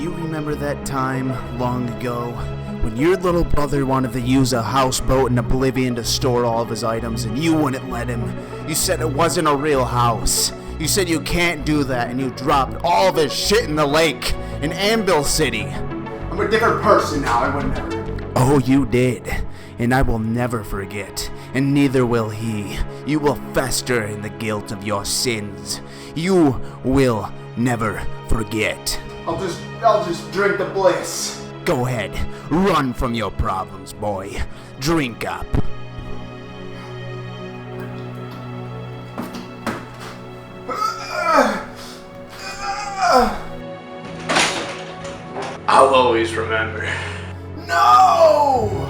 you remember that time long ago when your little brother wanted to use a houseboat in Oblivion to store all of his items and you wouldn't let him? You said it wasn't a real house. You said you can't do that, and you dropped all of his shit in the lake in Anvil City. I'm a different person now, I would never. Oh, you did, and I will never forget, and neither will he. You will fester in the guilt of your sins. You will never forget. I'll just drink the bliss. Go ahead, run from your problems, boy. Drink up. I'll always remember. No!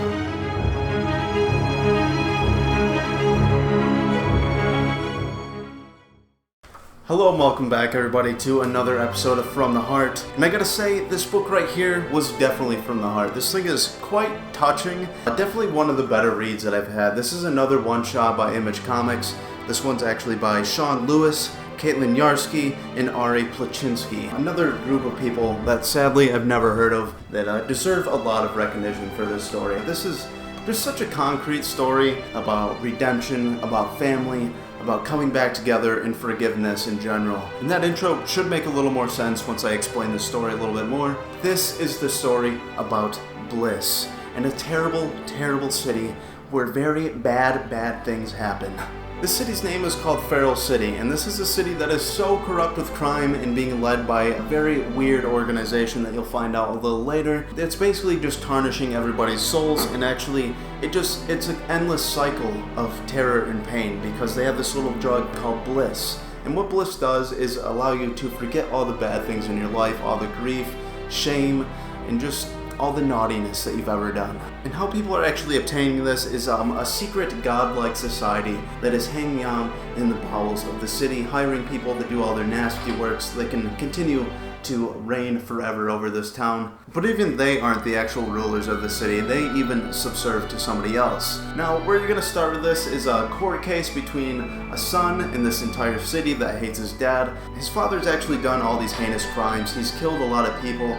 Hello and welcome back, everybody, to another episode of From the Heart. And I gotta say, this book right here was definitely from the heart. This thing is quite touching. Definitely one of the better reads that I've had. This is another one-shot by Image Comics. This one's actually by Sean Lewis, Katelyn Linorski, and R.A. Placinsky. Another group of people that sadly I've never heard of that deserve a lot of recognition for this story. This is just such a concrete story about redemption, about family, about coming back together and forgiveness in general. And that intro should make a little more sense once I explain the story a little bit more. This is the story about Bliss, in a terrible, terrible city where very bad things happen. This city's name is called Feral City, and this is a city that is so corrupt with crime and being led by a very weird organization that you'll find out a little later. It's basically just tarnishing everybody's souls, and actually it's an endless cycle of terror and pain because they have this little drug called Bliss. And what Bliss does is allow you to forget all the bad things in your life, all the grief, shame, and just all the naughtiness that you've ever done. And how people are actually obtaining this is a secret godlike society that is hanging out in the bowels of the city, hiring people to do all their nasty work so they can continue to reign forever over this town. But even they aren't the actual rulers of the city. They even subserve to somebody else. Now, where you're going to start with this is a court case between a son in this entire city that hates his dad. His father's actually done all these heinous crimes. He's killed a lot of people.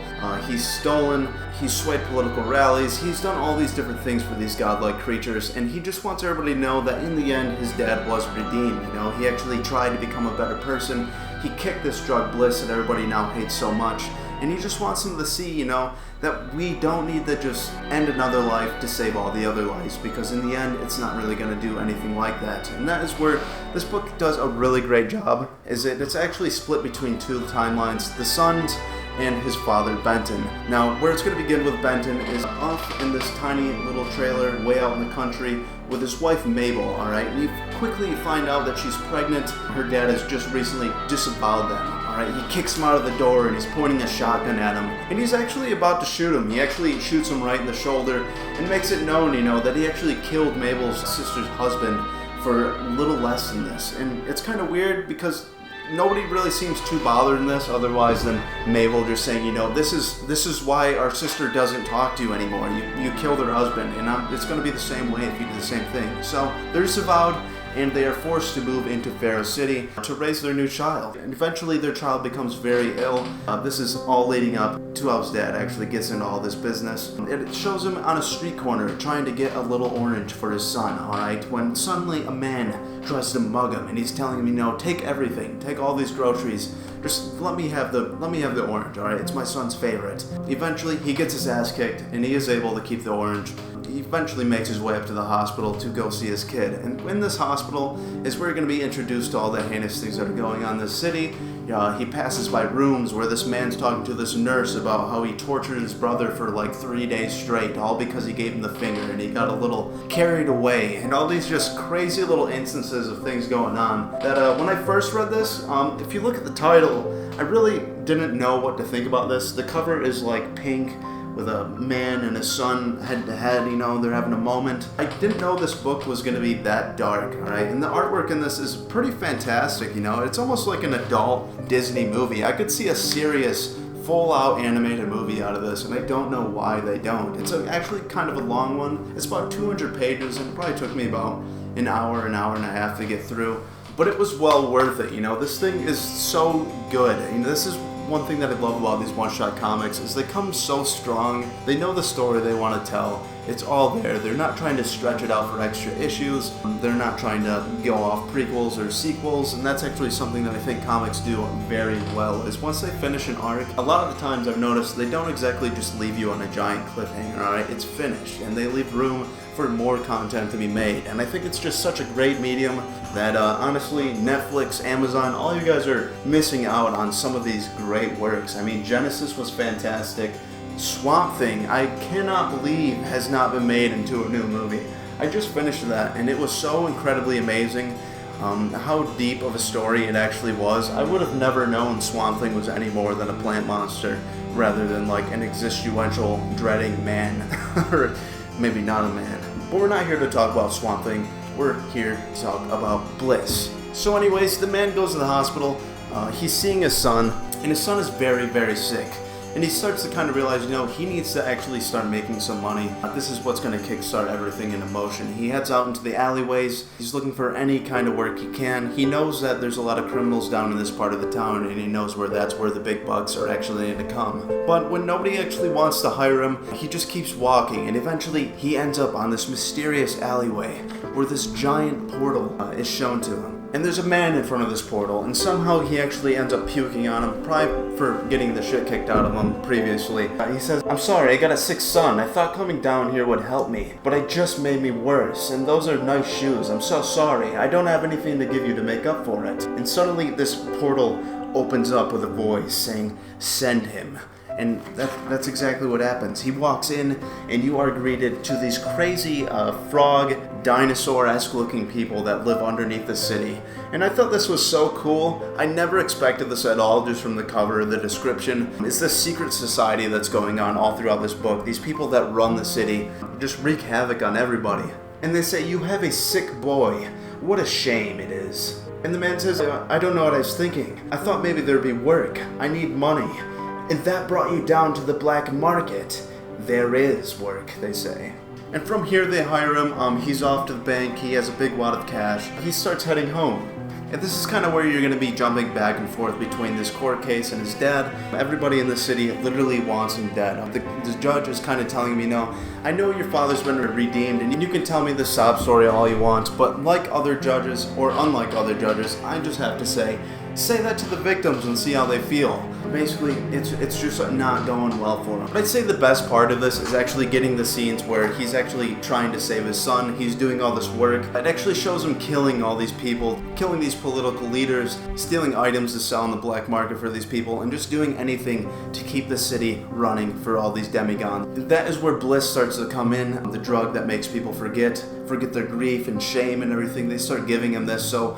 He's stolen. He's swayed political rallies. He's done all these different things for these godlike creatures, and he just wants everybody to know that in the end, his dad was redeemed. You know, he actually tried to become a better person. He kicked this drug Bliss that everybody now hates so much, and he just wants them to see, you know, that we don't need to just end another life to save all the other lives, because in the end, it's not really going to do anything like that. And that is where this book does a really great job, is it's actually split between two timelines, the son's and his father, Benton. Now, where it's going to begin with Benton is off in this tiny little trailer way out in the country with his wife, Mabel, alright? And you quickly find out that she's pregnant. Her dad has just recently disavowed them, alright? He kicks him out of the door and he's pointing a shotgun at him. And he's actually about to shoot him. He actually shoots him right in the shoulder and makes it known, you know, that he actually killed Mabel's sister's husband for little less than this. And it's kind of weird because nobody really seems too bothered in this, otherwise than Mabel just saying, you know, this is why our sister doesn't talk to you anymore. You killed her husband, and it's going to be the same way if you do the same thing. So they're disavowed, and they are forced to move into Feral City to raise their new child. And eventually their child becomes very ill. This is all leading up to how his dad actually gets into all this business. It shows him on a street corner trying to get a little orange for his son, alright? When suddenly a man tries to mug him and he's telling him, you know, take everything, take all these groceries, just let me have the orange, alright? It's my son's favorite. Eventually he gets his ass kicked and he is able to keep the orange. He eventually makes his way up to the hospital to go see his kid. And in this hospital is where you're going to be introduced to all the heinous things that are going on in this city. He passes by rooms where this man's talking to this nurse about how he tortured his brother for like 3 days straight, all because he gave him the finger and he got a little carried away. And all these just crazy little instances of things going on that when I first read this, if you look at the title, I really didn't know what to think about this. The cover is like pink with a man and his son head to head, you know, they're having a moment. I didn't know this book was going to be that dark, alright? And the artwork in this is pretty fantastic, you know. It's almost like an adult Disney movie. I could see a serious, full-out animated movie out of this, and I don't know why they don't. It's actually kind of a long one. It's about 200 pages, and it probably took me about an hour and a half to get through. But it was well worth it, you know. This thing is so good. You know, this is one thing that I love about these one-shot comics is they come so strong. They know the story they want to tell. It's all there. They're not trying to stretch it out for extra issues. They're not trying to go off prequels or sequels, and that's actually something that I think comics do very well, is once they finish an arc, a lot of the times I've noticed they don't exactly just leave you on a giant cliffhanger, alright? It's finished, and they leave room for more content to be made, and I think it's just such a great medium that honestly, Netflix, Amazon, all you guys are missing out on some of these great works. I mean, Genesis was fantastic. Swamp Thing, I cannot believe has not been made into a new movie. I just finished that, and it was so incredibly amazing. How deep of a story it actually was. I would have never known Swamp Thing was any more than a plant monster, rather than like an existential dreading man, or maybe not a man. But we're not here to talk about Swamp Thing. We're here to talk about BLISS. So anyways, the man goes to the hospital. He's seeing his son, and his son is very, very sick. And he starts to kind of realize, he needs to actually start making some money. This is what's going to kickstart everything into motion. He heads out into the alleyways. He's looking for any kind of work he can. He knows that there's a lot of criminals down in this part of the town, and he knows that's where the big bucks are actually going to come. But when nobody actually wants to hire him, he just keeps walking, and eventually he ends up on this mysterious alleyway where this giant portal is shown to him. And there's a man in front of this portal, and somehow he actually ends up puking on him, probably for getting the shit kicked out of him previously. He says, "I'm sorry, I got a sick son. I thought coming down here would help me, but it just made me worse, and those are nice shoes. I'm so sorry. I don't have anything to give you to make up for it." And suddenly this portal opens up with a voice saying, "Send him." And that's exactly what happens. He walks in, and you are greeted to these crazy frog, dinosaur-esque looking people that live underneath the city. And I thought this was so cool. I never expected this at all, just from the cover, the description. It's this secret society that's going on all throughout this book. These people that run the city just wreak havoc on everybody. And they say, "You have a sick boy. What a shame it is." And the man says, "I don't know what I was thinking. I thought maybe there'd be work. I need money. And that brought you down to the black market." "There is work," they say. And from here they hire him. He's off to the bank. He has a big wad of cash. He starts heading home. And this is kind of where you're going to be jumping back and forth between this court case and his dad. Everybody in the city literally wants him dead. The judge is kind of telling him, "I know your father's been redeemed, and you can tell me the sob story all you want, but like other judges, or unlike other judges, I just have to say that to the victims and see how they feel." Basically, it's just not going well for him. But I'd say the best part of this is actually getting the scenes where he's actually trying to save his son. He's doing all this work. It actually shows him killing all these people, killing these political leaders, stealing items to sell on the black market for these people, and just doing anything to keep the city running for all these demigods. That is where BLISS starts to come in, the drug that makes people forget their grief and shame and everything. They start giving him this. So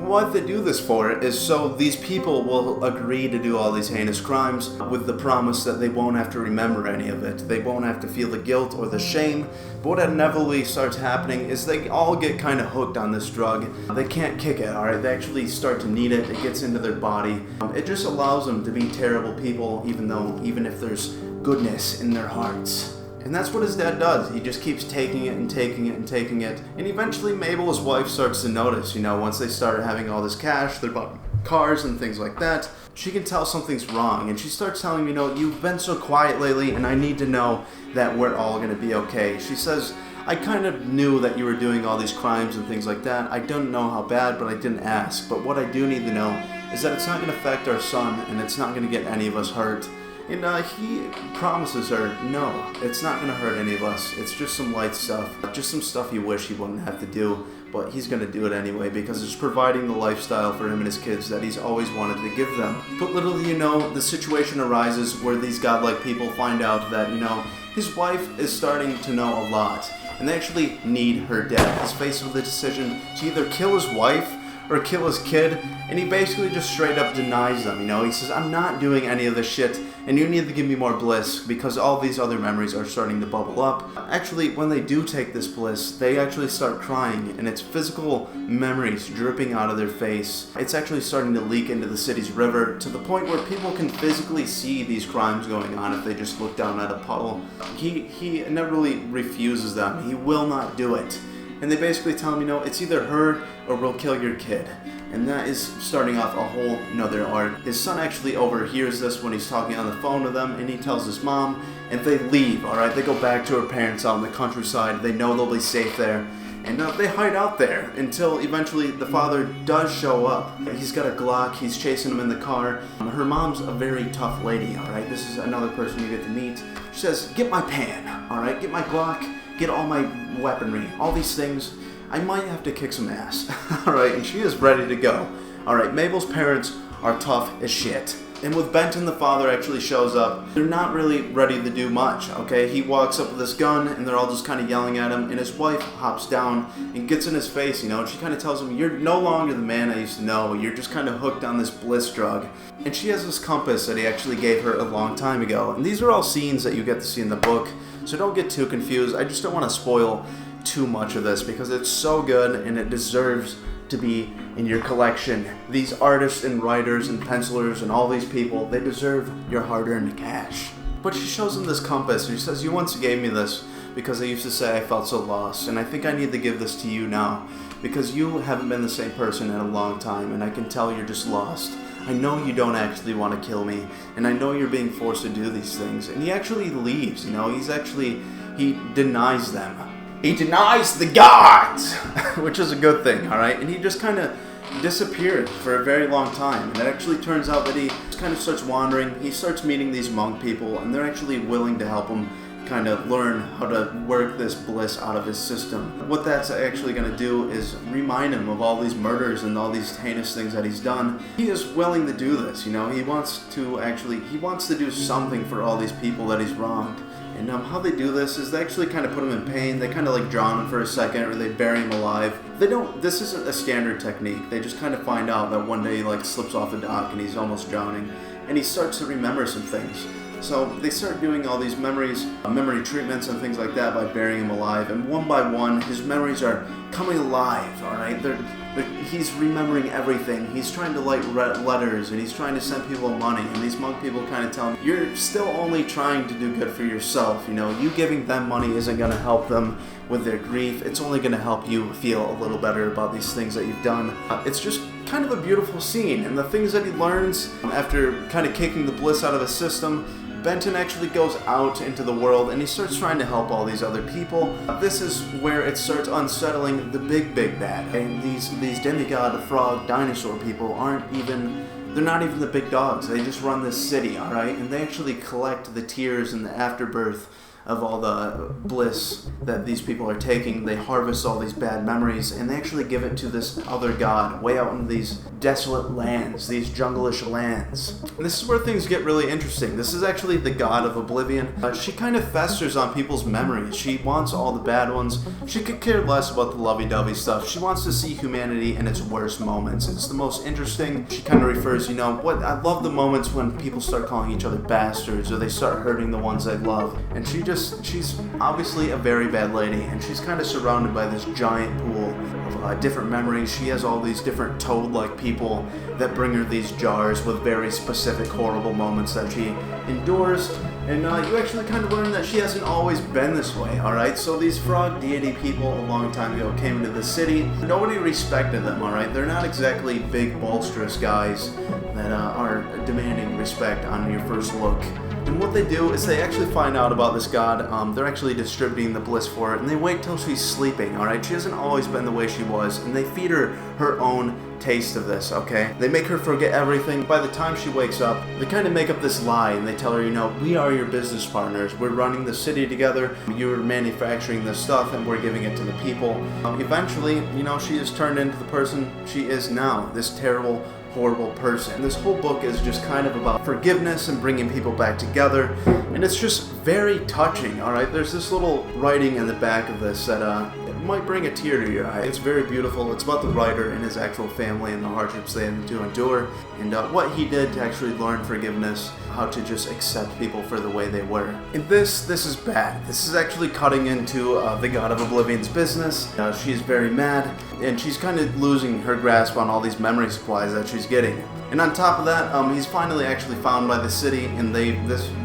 what they do this for is so these people will agree to do all these heinous crimes with the promise that they won't have to remember any of it. They won't have to feel the guilt or the shame. But what inevitably starts happening is they all get kind of hooked on this drug. They can't kick it, alright? They actually start to need it. It gets into their body. It just allows them to be terrible people, even if there's goodness in their hearts. And that's what his dad does. He just keeps taking it and taking it and taking it. And eventually Mabel, his wife, starts to notice, once they start having all this cash, they're buying cars and things like that, she can tell something's wrong. And she starts telling me, "You've been so quiet lately, and I need to know that we're all going to be okay." She says, "I kind of knew that you were doing all these crimes and things like that. I don't know how bad, but I didn't ask. But what I do need to know is that it's not going to affect our son, and it's not going to get any of us hurt." And he promises her, "No, it's not going to hurt any of us. It's just some light stuff. Just some stuff you wish he wouldn't have to do. But he's going to do it anyway because it's providing the lifestyle for him and his kids that he's always wanted to give them." But little do you know, the situation arises where these godlike people find out that, his wife is starting to know a lot. And they actually need her dead. He's faced with the decision to either kill his wife or kill his kid, and he basically just straight up denies them, He says, "I'm not doing any of this shit, and you need to give me more bliss because all these other memories are starting to bubble up." Actually, when they do take this bliss, they actually start crying, and it's physical memories dripping out of their face. It's actually starting to leak into the city's river to the point where people can physically see these crimes going on if they just look down at a puddle. He never really refuses them. He will not do it. And they basically tell him, "It's either her or we'll kill your kid." And that is starting off a whole nother arc. His son actually overhears this when he's talking on the phone to them, and he tells his mom, and they leave, alright? They go back to her parents out in the countryside. They know they'll be safe there. And they hide out there until eventually the father does show up. He's got a Glock, he's chasing him in the car. Her mom's a very tough lady, alright? This is another person you get to meet. She says, get my pan, alright? Get my Glock, get all my weaponry, all these things. I might have to kick some ass, alright? And she is ready to go. Alright, Mabel's parents are tough as shit. And with Benton, the father actually shows up. They're not really ready to do much, okay? He walks up with this gun, and they're all just kind of yelling at him, and his wife hops down and gets in his face, and she kind of tells him, you're no longer the man I used to know. You're just kind of hooked on this bliss drug. And she has this compass that he actually gave her a long time ago. And these are all scenes that you get to see in the book, so don't get too confused. I just don't want to spoil too much of this because it's so good, and it deserves to be in your collection. These artists and writers and pencilers and all these people, they deserve your hard-earned cash. But she shows him this compass, and she says, you once gave me this because I used to say I felt so lost, and I think I need to give this to you now because you haven't been the same person in a long time, and I can tell you're just lost. I know you don't actually want to kill me, and I know you're being forced to do these things. And he actually leaves, he denies them. He denies the gods, which is a good thing, alright? And he just kind of disappeared for a very long time. And it actually turns out that he just kind of starts wandering. He starts meeting these monk people, and they're actually willing to help him kind of learn how to work this bliss out of his system. What that's actually going to do is remind him of all these murders and all these heinous things that he's done. He is willing to do this, he wants to do something for all these people that he's wronged. And how they do this is they actually kind of put him in pain. They kind of drown him for a second, or they bury him alive. This isn't a standard technique. They just kind of find out that one day he slips off the dock and he's almost drowning. And he starts to remember some things. So they start doing all these memory treatments and things like that by burying him alive. And one by one, his memories are coming alive, alright? He's remembering everything. He's trying to write letters, and he's trying to send people money. And these monk people kind of tell him, you're still only trying to do good for yourself. You giving them money isn't going to help them with their grief. It's only going to help you feel a little better about these things that you've done. It's just kind of a beautiful scene. And the things that he learns after kind of kicking the bliss out of his system, Benton actually goes out into the world and he starts trying to help all these other people. This is where it starts unsettling the big bad. And these demigod, frog, dinosaur people they're not even the big dogs. They just run this city, alright? And they actually collect the tears and the afterbirth of all the bliss that these people are taking. They harvest all these bad memories, and they actually give it to this other god way out in these desolate lands, these jungle-ish lands. And this is where things get really interesting. This is actually the god of oblivion. She kind of festers on people's memories. She wants all the bad ones. She could care less about the lovey-dovey stuff. She wants to see humanity in its worst moments. It's the most interesting. She kind of refers, I love the moments when people start calling each other bastards, or they start hurting the ones they love. And she's obviously a very bad lady, and she's kind of surrounded by this giant pool of different memories. She has all these different toad-like people that bring her these jars with very specific horrible moments that she endures. And you actually kind of learn that she hasn't always been this way, alright? So these frog deity people a long time ago came into the city. Nobody respected them, alright? They're not exactly big, bolsterous guys that are demanding respect on your first look. And what they do is they actually find out about this god. They're actually distributing the bliss for it, and they wait till she's sleeping, alright? She hasn't always been the way she was, and they feed her her own taste of this, okay? They make her forget everything. By the time she wakes up, they kind of make up this lie, and they tell her, we are your business partners. We're running the city together. You're manufacturing this stuff, and we're giving it to the people. Eventually, she is turned into the person she is now, this terrible, horrible person. And this whole book is just kind of about forgiveness and bringing people back together, and it's just very touching, alright? There's this little writing in the back of this that it might bring a tear to your eye. It's very beautiful. It's about the writer and his actual family and the hardships they had to endure, and what he did to actually learn forgiveness, how to just accept people for the way they were. And this is bad. This is actually cutting into the God of Oblivion's business. She's very mad, and she's kind of losing her grasp on all these memory supplies that she's getting. And on top of that, he's finally actually found by the city, and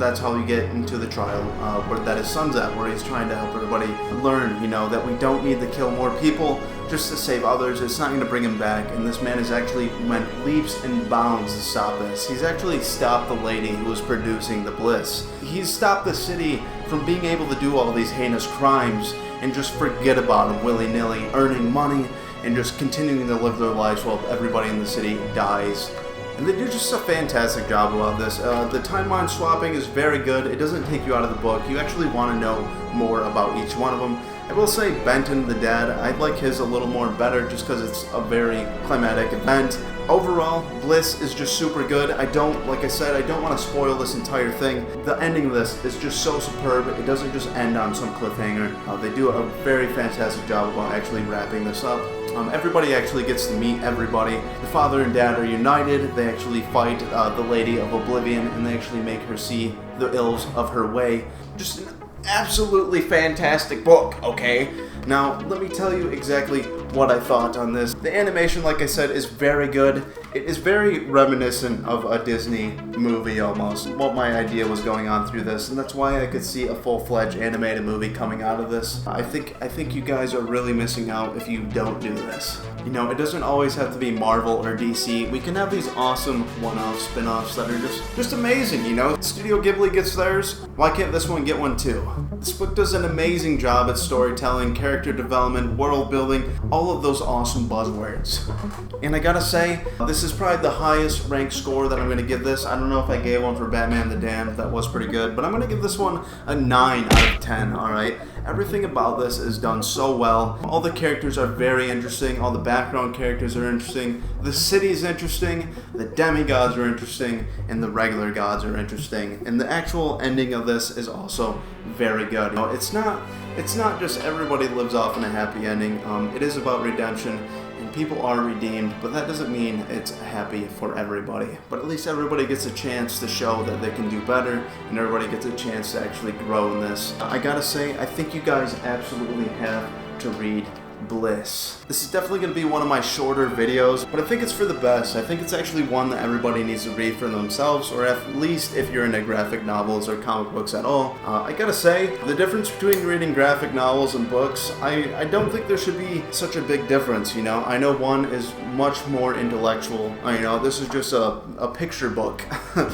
that's how you get into the trial, where that his son's at, where he's trying to help everybody learn, that we don't need to kill more people just to save others. It's not going to bring him back, and this man has actually went leaps and bounds to stop this. He's actually stopped the lady who was producing the BLISS. He's stopped the city from being able to do all these heinous crimes and just forget about them willy-nilly, earning money and just continuing to live their lives while everybody in the city dies. And they do just a fantastic job about this. The timeline swapping is very good. It doesn't take you out of the book. You actually want to know more about each one of them. I will say Benton, the dad, I like his a little more better just because it's a very climatic event. Overall, BLISS is just super good. Like I said, I don't want to spoil this entire thing. The ending of this is just so superb. It doesn't just end on some cliffhanger. They do a very fantastic job about actually wrapping this up. Everybody actually gets to meet everybody. The father and dad are united. They actually fight the Lady of Oblivion, and they actually make her see the ills of her way. Just an absolutely fantastic book, okay? Now, let me tell you exactly what I thought on this. The animation, like I said, is very good. It is very reminiscent of a Disney movie almost, what my idea was going on through this, and that's why I could see a full-fledged animated movie coming out of this. I think you guys are really missing out if you don't do this. It doesn't always have to be Marvel or DC. We can have these awesome one-off spin-offs that are just amazing, Studio Ghibli gets theirs. Why can't this one get one too? This book does an amazing job at storytelling, character development, world building, all of those awesome buzzwords. And I gotta say, this is probably the highest ranked score that I'm gonna give this. I don't know if I gave one for Batman the Damned, that was pretty good, but I'm gonna give this one a 9 out of 10, alright? Everything about this is done so well. All the characters are very interesting, all the background characters are interesting, the city is interesting, the demigods are interesting, and the regular gods are interesting. And the actual ending of this is also very good. It's not just everybody lives off in a happy ending. It is about redemption, and people are redeemed, but that doesn't mean it's happy for everybody. But at least everybody gets a chance to show that they can do better, and everybody gets a chance to actually grow in this. I gotta say, I think you guys absolutely have to read BLISS. This is definitely going to be one of my shorter videos, but I think it's for the best. I think it's actually one that everybody needs to read for themselves, or at least if you're into graphic novels or comic books at all. I gotta say, the difference between reading graphic novels and books, I don't think there should be such a big difference, I know one is much more intellectual. This is just a picture book,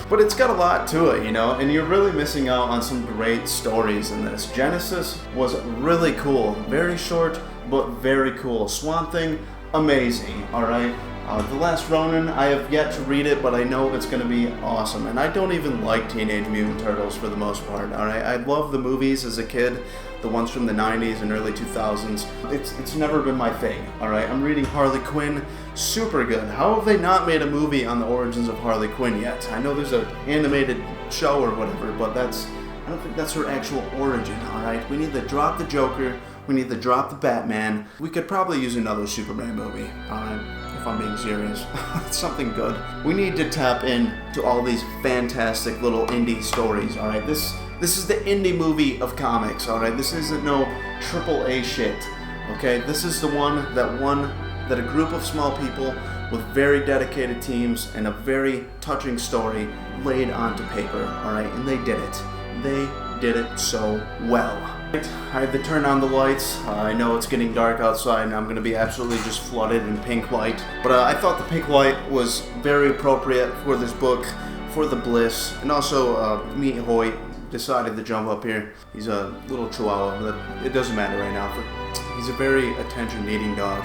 but it's got a lot to it, and you're really missing out on some great stories in this. Genesis was really cool, very short, but very cool. Swamp Thing, amazing, alright? The Last Ronin, I have yet to read it, but I know it's going to be awesome. And I don't even like Teenage Mutant Turtles for the most part, alright? I love the movies as a kid, the ones from the 90s and early 2000s. It's never been my thing, alright? I'm reading Harley Quinn, super good. How have they not made a movie on the origins of Harley Quinn yet? I know there's an animated show or whatever, but I don't think that's her actual origin, alright? We need to drop the Joker. We need to drop the Batman. We could probably use another Superman movie, if I'm being serious. It's something good. We need to tap into all these fantastic little indie stories, alright? This is the indie movie of comics, alright? This isn't no AAA shit, okay? This is the one that a group of small people with very dedicated teams and a very touching story laid onto paper, alright? And they did it. They did it so well. I had to turn on the lights. I know it's getting dark outside and I'm going to be absolutely just flooded in pink light. But I thought the pink light was very appropriate for this book, for the BLISS. And also, Meat Hoyt decided to jump up here. He's a little chihuahua, but it doesn't matter right now. He's a very attention-needing dog.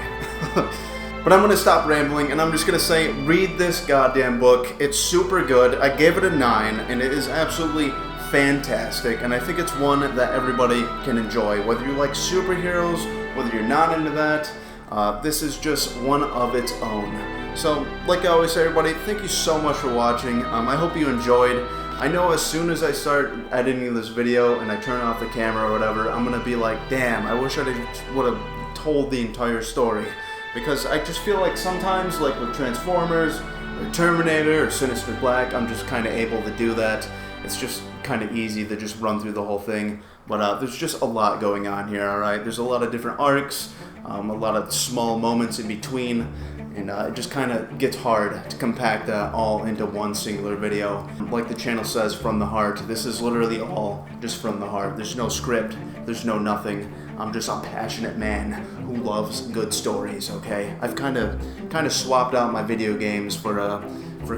But I'm going to stop rambling and I'm just going to say, read this goddamn book. It's super good. I gave it a 9 and it is absolutely fantastic, and I think it's one that everybody can enjoy, whether you like superheroes, whether you're not into that. This is just one of its own. So, like I always say, everybody, thank you so much for watching. I hope you enjoyed. I know as soon as I start editing this video and I turn off the camera or whatever, I'm gonna be like, damn, I wish I would have told the entire story. Because I just feel like sometimes, like with Transformers, or Terminator, or Sinister Black, I'm just kind of able to do that. It's just kind of easy to just run through the whole thing. But there's just a lot going on here, alright? There's a lot of different arcs, a lot of small moments in between, and it just kind of gets hard to compact that all into one singular video. Like the channel says, from the heart, this is literally all just from the heart. There's no script, there's no nothing. I'm just a passionate man who loves good stories, okay? I've kind of swapped out my video games for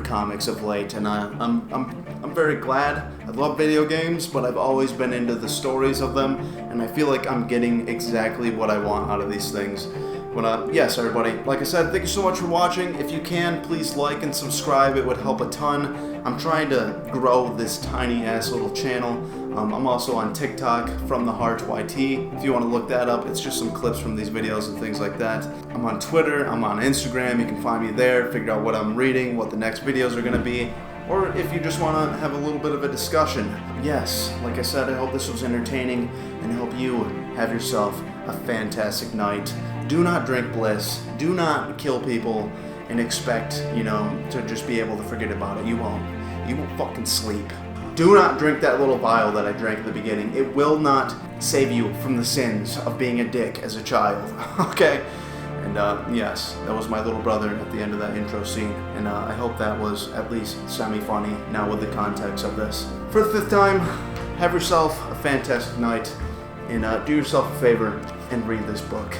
comics of late, and I'm very glad. I love video games, but I've always been into the stories of them, and I feel like I'm getting exactly what I want out of these things. But yes, everybody, like I said, thank you so much for watching. If you can, please like and subscribe. It would help a ton. I'm trying to grow this tiny ass little channel. I'm also on TikTok, From the Heart YT. If you want to look that up, it's just some clips from these videos and things like that. I'm on Twitter, I'm on Instagram. You can find me there, figure out what I'm reading, what the next videos are going to be. Or if you just want to have a little bit of a discussion. Yes, like I said, I hope this was entertaining and help you have yourself a fantastic night. Do not drink bliss. Do not kill people and expect, to just be able to forget about it. You won't. You won't fucking sleep. Do not drink that little vial that I drank at the beginning. It will not save you from the sins of being a dick as a child. Okay? And yes, that was my little brother at the end of that intro scene. And I hope that was at least semi-funny now with the context of this. For the 5th time, have yourself a fantastic night. And do yourself a favor and read this book.